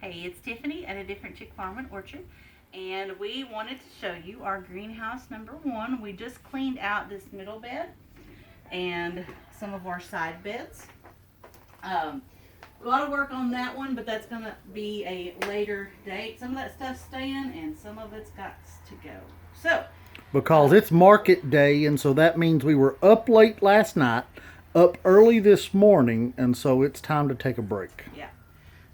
Hey, it's Tiffany at A Different Chick Farm and Orchard, and we wanted to show you our greenhouse number 1. We just cleaned out this middle bed and some of our side beds. A lot of work on that one, but that's going to be a later date. Some of that stuff's staying and some of it's got to go. So, because it's market day, and so that means we were up late last night, up early this morning, and so it's time to take a break. Yeah.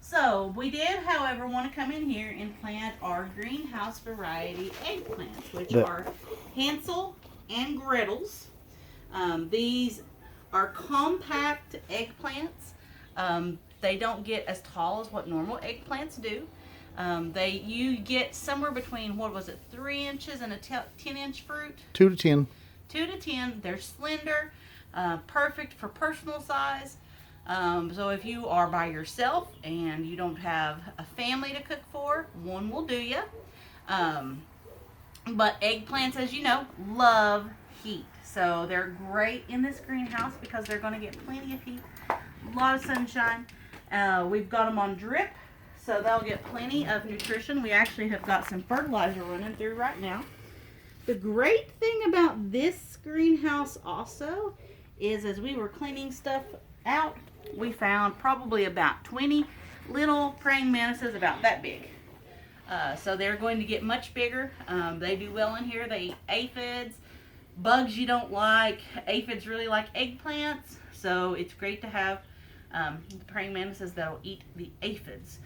So we did, however, want to come in here and plant our greenhouse variety eggplants, which are Hansel and Gretel's. These are compact eggplants. They don't get as tall as what normal eggplants do. You get somewhere between, 3 inches and a 10-inch fruit? 2 to 10. 2 to 10. They're slender, perfect for personal size. So if you are by yourself and you don't have a family to cook for, one will do you. But eggplants, as you know, love heat. So they're great in this greenhouse because they're going to get plenty of heat, a lot of sunshine. We've got them on drip, so they'll get plenty of nutrition. We actually have got some fertilizer running through right now. The great thing about this greenhouse also is, as we were cleaning stuff out, we found probably about 20 little praying mantises about that big. So they're going to get much bigger. They do well in here. They eat aphids, bugs you don't like. Aphids really like eggplants, so it's great to have the praying mantises that'll eat the aphids.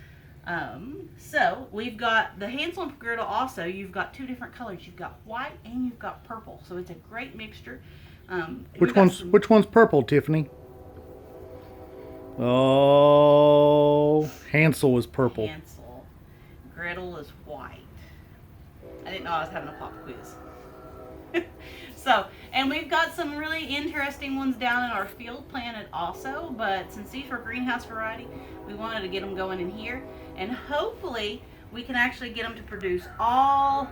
So we've got the Hansel and Gretel also. You've got 2 different colors. You've got white and you've got purple, so it's a great mixture. Which one's purple, Tiffany? Oh, Hansel is purple. Hansel. Gretel is white. I didn't know I was having a pop quiz. So, and we've got some really interesting ones down in our field planted also, but since these were greenhouse variety, we wanted to get them going in here, and hopefully we can actually get them to produce all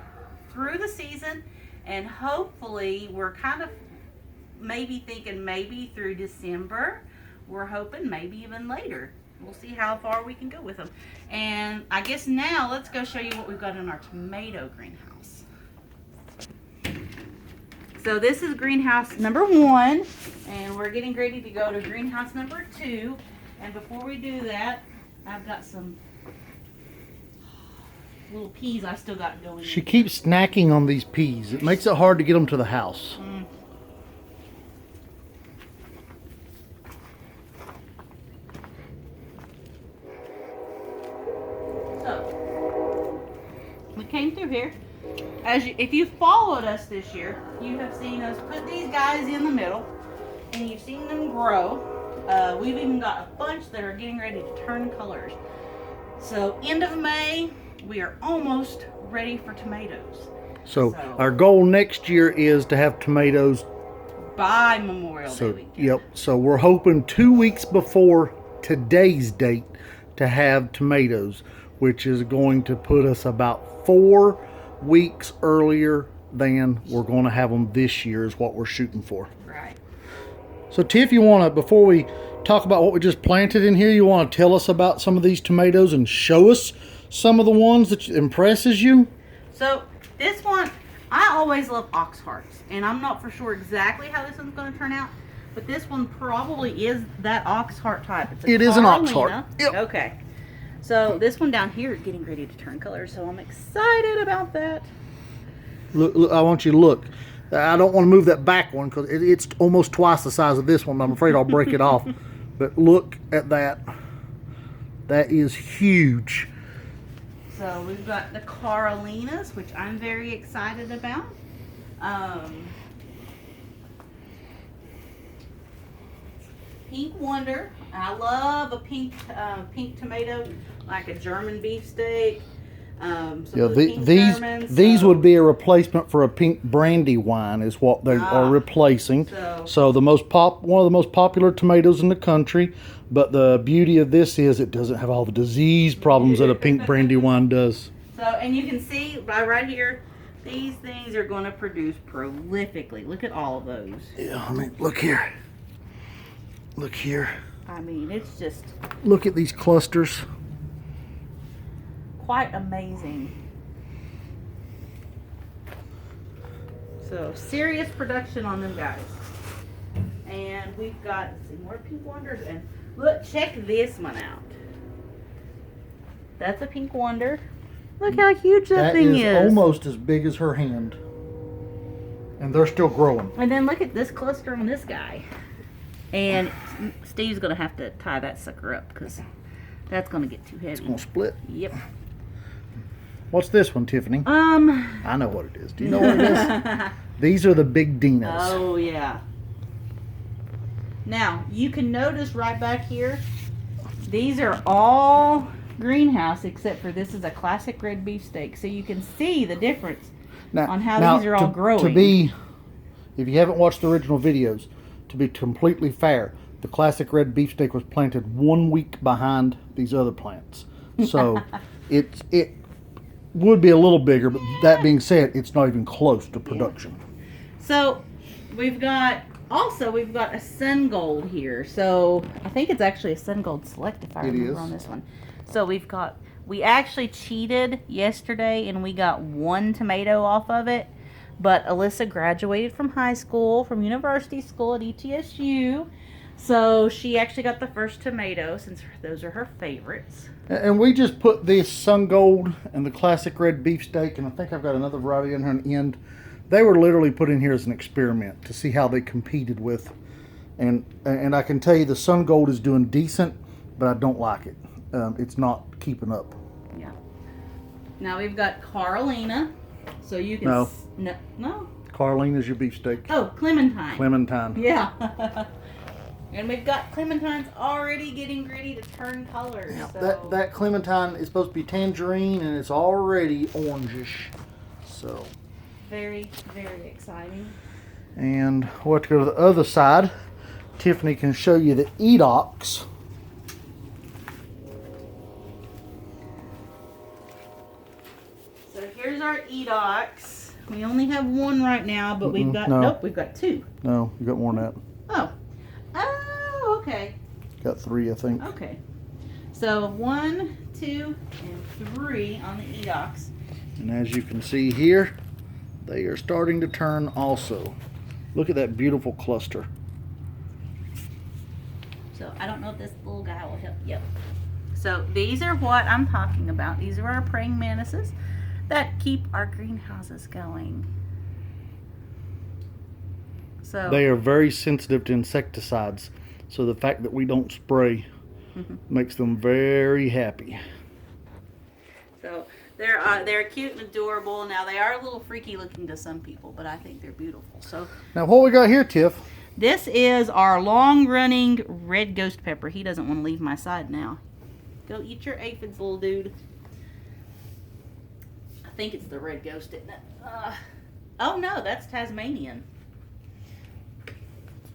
through the season, and hopefully we're kind of thinking maybe through December. We're hoping maybe even later. We'll see how far we can go with them. And I guess now let's go show you what we've got in our tomato greenhouse. So this is greenhouse number 1, and we're getting ready to go to greenhouse number 2. And before we do that, I've got some little peas I still got going. She keeps snacking on these peas. It makes it hard to get them to the house. We came through here. If you followed us this year, you have seen us put these guys in the middle, and you've seen them grow. We've even got a bunch that are getting ready to turn colors. So end of May, we are almost ready for tomatoes. So our goal next year is to have tomatoes by Memorial Day weekend. Yep. So we're hoping 2 weeks before today's date to have tomatoes, which is going to put us about 4 weeks earlier than we're going to have them this year is what we're shooting for. Right. So Tiff, you want to, before we talk about what we just planted in here, you want to tell us about some of these tomatoes and show us some of the ones that impresses you? So this one, I always love ox hearts, and I'm not for sure exactly how this one's going to turn out, but this one probably is that ox heart type. It is an ox heart. Yep. Okay. So this one down here is getting ready to turn color, so I'm excited about that. Look, I want you to look. I don't want to move that back one because it's almost twice the size of this one. I'm afraid I'll break it off. But look at that. That is huge. So we've got the Carolinas, which I'm very excited about. Pink Wonder. I love a pink tomato, like a German beefsteak. These would be a replacement for a pink brandy wine, is what they are replacing. So one of the most popular tomatoes in the country. But the beauty of this is it doesn't have all the disease problems that a pink brandy wine does. So, and you can see right here, these things are going to produce prolifically. Look at all of those. Yeah, I mean, look here. Look here. I mean, it's just... Look at these clusters. quite amazing. So serious production on them guys. And we've got, let's see, more pink wonders. And look, check this one out. That's a pink wonder. Look how huge that thing is. That is almost as big as her hand. And they're still growing. And then look at this cluster on this guy. And Steve's going to have to tie that sucker up because that's going to get too heavy. It's going to split. Yep. What's this one, Tiffany? I know what it is. Do you know what it is? These are the big dinos. Oh, yeah. Now, you can notice right back here, these are all greenhouse except for this is a classic red beefsteak. So you can see the difference on how these are all growing. If you haven't watched the original videos, to be completely fair, the classic red beefsteak was planted 1 week behind these other plants. So it would be a little bigger, but that being said, it's not even close to production. So we've got a sun gold here. So I think it's actually a sun gold select if I remember on this one. So we actually cheated yesterday and we got 1 tomato off of it. But Alyssa graduated from high school, from university school at ETSU. So she actually got the first tomato since those are her favorites. And we just put this sun gold and the classic red beefsteak, and I think I've got another variety in here on the end. They were literally put in here as an experiment to see how they competed with. And I can tell you the sun gold is doing decent, but I don't like it. It's not keeping up. Yeah. Now we've got Carolina. So you can... No. Carolina's your beefsteak. Oh, Clementine. Clementine. Yeah. And we've got Clementines already getting ready to turn colors. Yeah, so. that Clementine is supposed to be tangerine and it's already orangish. So... Very, very exciting. And we'll have to go to the other side. Tiffany can show you the edox. So here's our edox. We only have 1 right now, but we've got, nope, we've got 2. No, you got more than that. Oh. Oh, okay. Got 3, I think. Okay. So 1, 2, and 3 on the edox. And as you can see here, they are starting to turn also. Look at that beautiful cluster. So I don't know if this little guy will help. Yep. So these are what I'm talking about. These are our praying mantises that keep our greenhouses going. So they are very sensitive to insecticides. So the fact that we don't spray makes them very happy. So they're cute and adorable. Now they are a little freaky looking to some people, but I think they're beautiful. So now what we got here, Tiff? This is our long running red ghost pepper. He doesn't want to leave my side now. Go eat your aphids, little dude. I think it's the red ghost, isn't it? Oh no, that's Tasmanian.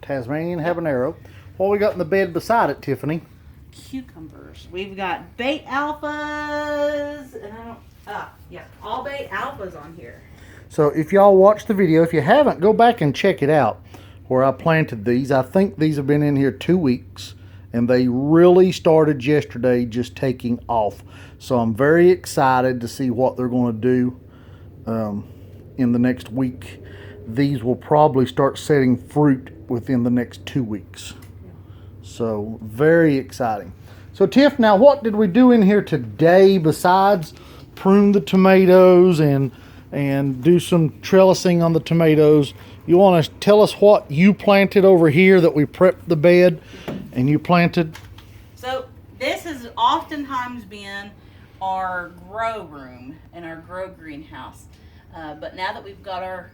Tasmanian habanero. What we got in the bed beside it, Tiffany? Cucumbers. We've got bait alphas, and all bait alphas on here. So if y'all watched the video, if you haven't, go back and check it out where I planted these. I think these have been in here 2 weeks, and they really started yesterday just taking off. So I'm very excited to see what they're going to do in the next week. These will probably start setting fruit within the next 2 weeks. So very exciting. So Tiff, now what did we do in here today besides prune the tomatoes and do some trellising on the tomatoes? You want to tell us what you planted over here that we prepped the bed and you planted? So this has oftentimes been our grow room and our grow greenhouse. But now that we've got our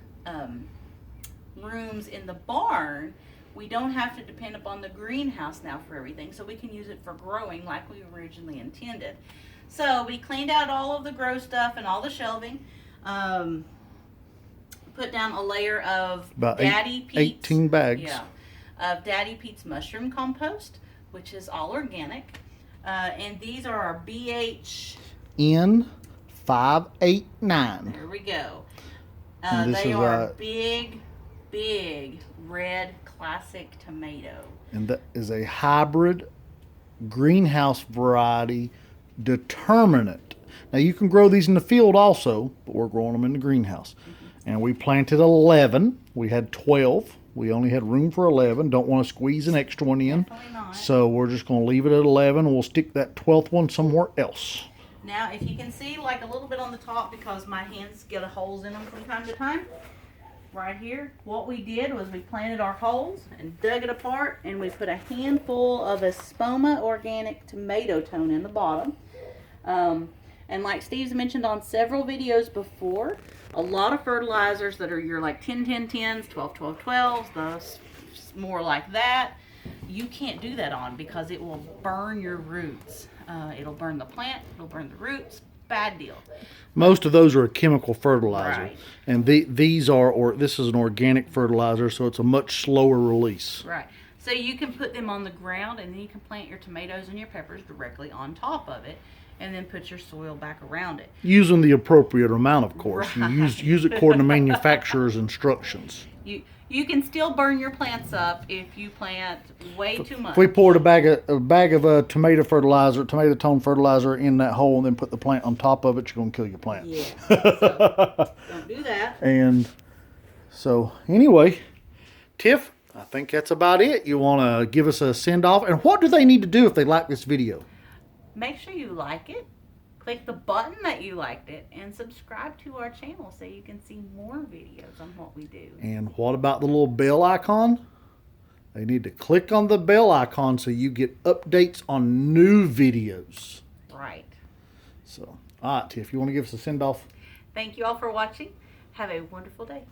rooms in the barn, we don't have to depend upon the greenhouse now for everything, so we can use it for growing like we originally intended. So we cleaned out all of the grow stuff and all the shelving. Put down a layer of about Daddy Pete's 18 bags. Yeah, of Daddy Pete's mushroom compost, which is all organic. And these are our BH N589. There we go. They are big red classic tomato. And that is a hybrid greenhouse variety, Determinate. Now you can grow these in the field also, but we're growing them in the greenhouse. And we planted 11. We had 12. We only had room for 11. Don't want to squeeze an extra one in. Definitely not. So we're just going to leave it at 11. We'll stick that 12th one somewhere else. Now, if you can see like a little bit on the top, because my hands get holes in them from time to time, right here, what we did was we planted our holes and dug it apart, and we put a handful of Espoma organic tomato tone in the bottom. And like Steve's mentioned on several videos before, a lot of fertilizers that are your like 10-10-10s, 12-12-12s, the more like that, you can't do that on because it will burn your roots. It'll burn the plant, it'll burn the roots. Bad deal. Most of those are a chemical fertilizer, Right. and these are, or this is an organic fertilizer, so it's a much slower release. Right. So you can put them on the ground, and then you can plant your tomatoes and your peppers directly on top of it, and then put your soil back around it. Using the appropriate amount, of course. Right. You use it according to manufacturer's instructions. You can still burn your plants up if you plant way too much. If we poured a bag of tomato tone fertilizer in that hole and then put the plant on top of it, you're going to kill your plant. Yeah. So don't do that. And so, anyway, Tiff, I think that's about it. You want to give us a send-off? And what do they need to do if they like this video? Make sure you like it. Click the button that you liked it, and subscribe to our channel so you can see more videos on what we do. And what about the little bell icon? They need to click on the bell icon so you get updates on new videos. Right. So, all right, Tiff, you want to give us a send-off? Thank you all for watching. Have a wonderful day.